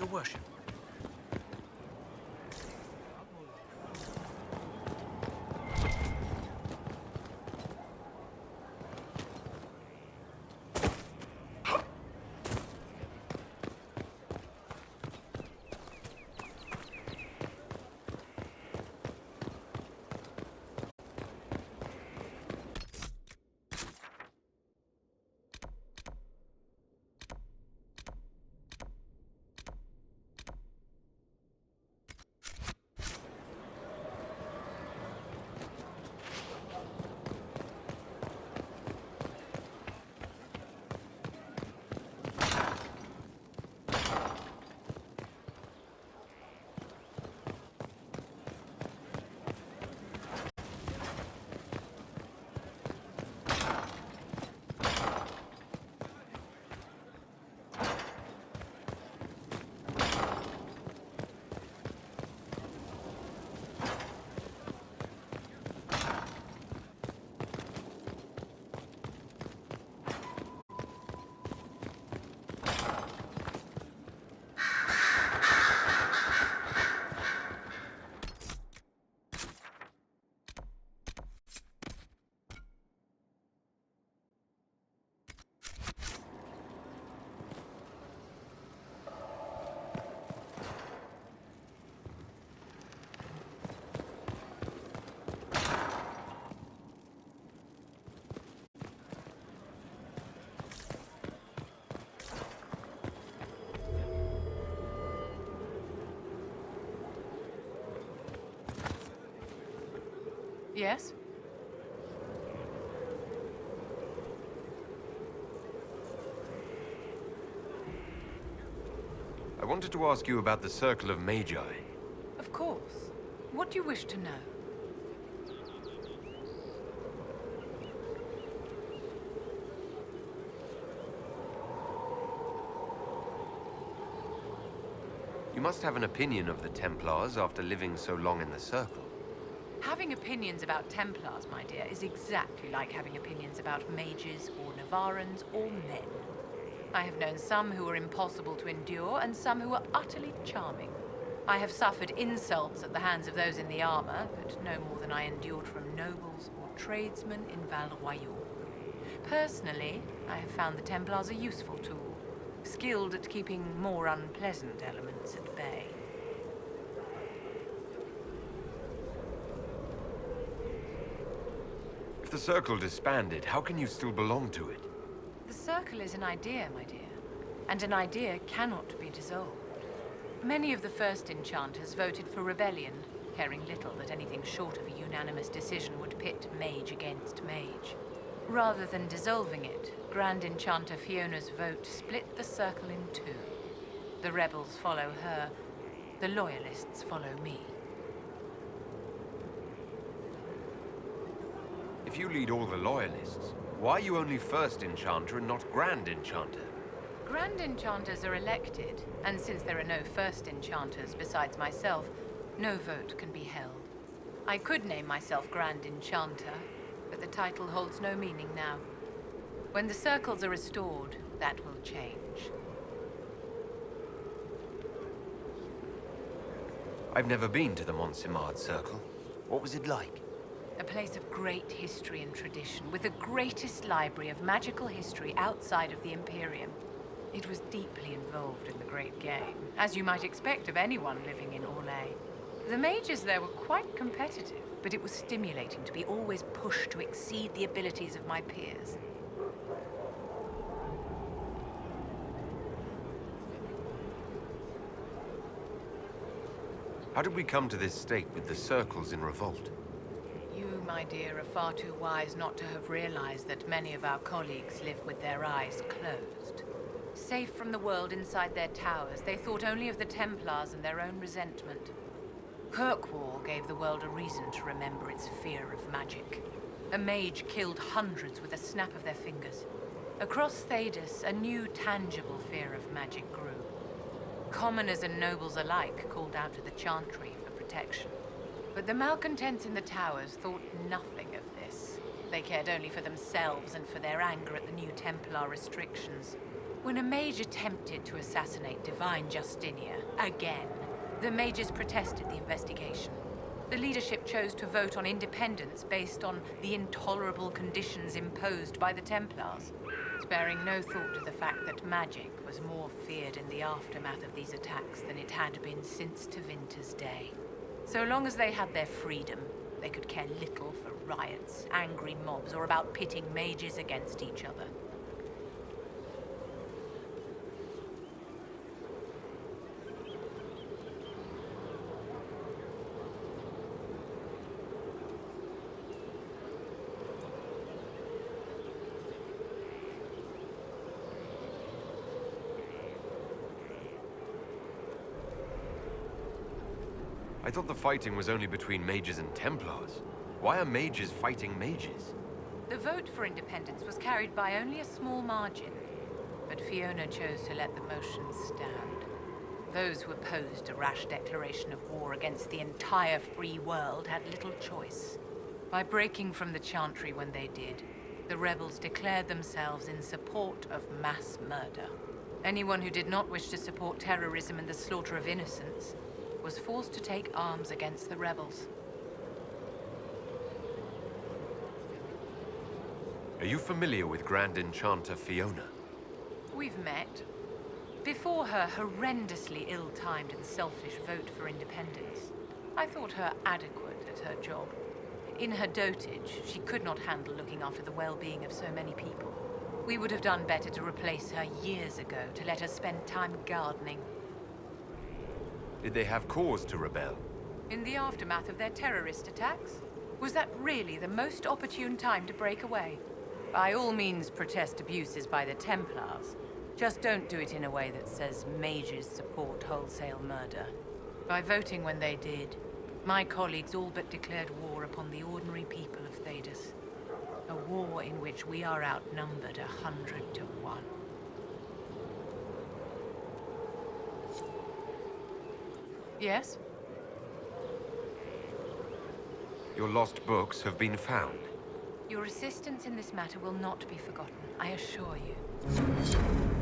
Your worship. Yes? I wanted to ask you about the Circle of Magi. Of course. What do you wish to know? You must have an opinion of the Templars after living so long in the Circle. Having opinions about Templars, my dear, is exactly like having opinions about mages or Navarans or men. I have known some who are impossible to endure and some who are utterly charming. I have suffered insults at the hands of those in the armor, but no more than I endured from nobles or tradesmen in Val Royal. Personally, I have found the Templars a useful tool, skilled at keeping more unpleasant elements at bay. If the Circle disbanded, how can you still belong to it? The Circle is an idea, my dear, and an idea cannot be dissolved. Many of the first Enchanters voted for rebellion, caring little that anything short of a unanimous decision would pit mage against mage. Rather than dissolving it, Grand Enchanter Fiona's vote split the Circle in two. The rebels follow her, the Loyalists follow me. If you lead all the Loyalists, why are you only First Enchanter and not Grand Enchanter? Grand Enchanters are elected, and since there are no First Enchanters besides myself, no vote can be held. I could name myself Grand Enchanter, but the title holds no meaning now. When the circles are restored, that will change. I've never been to the Montsimard Circle. What was it like? A place of great history and tradition, with the greatest library of magical history outside of the Imperium. It was deeply involved in the Great Game, as you might expect of anyone living in Orlais. The mages there were quite competitive, but it was stimulating to be always pushed to exceed the abilities of my peers. How did we come to this state with the circles in revolt? You, my dear, are far too wise not to have realized that many of our colleagues live with their eyes closed. Safe from the world inside their towers, they thought only of the Templars and their own resentment. Kirkwall gave the world a reason to remember its fear of magic. A mage killed hundreds with a snap of their fingers. Across Thedas, a new tangible fear of magic grew. Commoners and nobles alike called out to the Chantry for protection. But the malcontents in the towers thought nothing of this. They cared only for themselves and for their anger at the new Templar restrictions. When a mage attempted to assassinate Divine Justinia, again, the mages protested the investigation. The leadership chose to vote on independence based on the intolerable conditions imposed by the Templars, sparing no thought to the fact that magic was more feared in the aftermath of these attacks than it had been since Tevinter's day. So long as they had their freedom, they could care little for riots, angry mobs, or about pitting mages against each other. I thought the fighting was only between mages and Templars. Why are mages fighting mages? The vote for independence was carried by only a small margin, but Fiona chose to let the motion stand. Those who opposed a rash declaration of war against the entire free world had little choice. By breaking from the Chantry when they did, the rebels declared themselves in support of mass murder. Anyone who did not wish to support terrorism and the slaughter of innocents was forced to take arms against the rebels. Are you familiar with Grand Enchanter Fiona? We've met. Before her horrendously ill-timed and selfish vote for independence, I thought her adequate at her job. In her dotage, she could not handle looking after the well-being of so many people. We would have done better to replace her years ago, to let her spend time gardening. Did they have cause to rebel? In the aftermath of their terrorist attacks? Was that really the most opportune time to break away? By all means, protest abuses by the Templars. Just don't do it in a way that says mages support wholesale murder. By voting when they did, my colleagues all but declared war upon the ordinary people of Thedas. A war in which we are outnumbered 100 to 1. Yes? Your lost books have been found. Your assistance in this matter will not be forgotten, I assure you.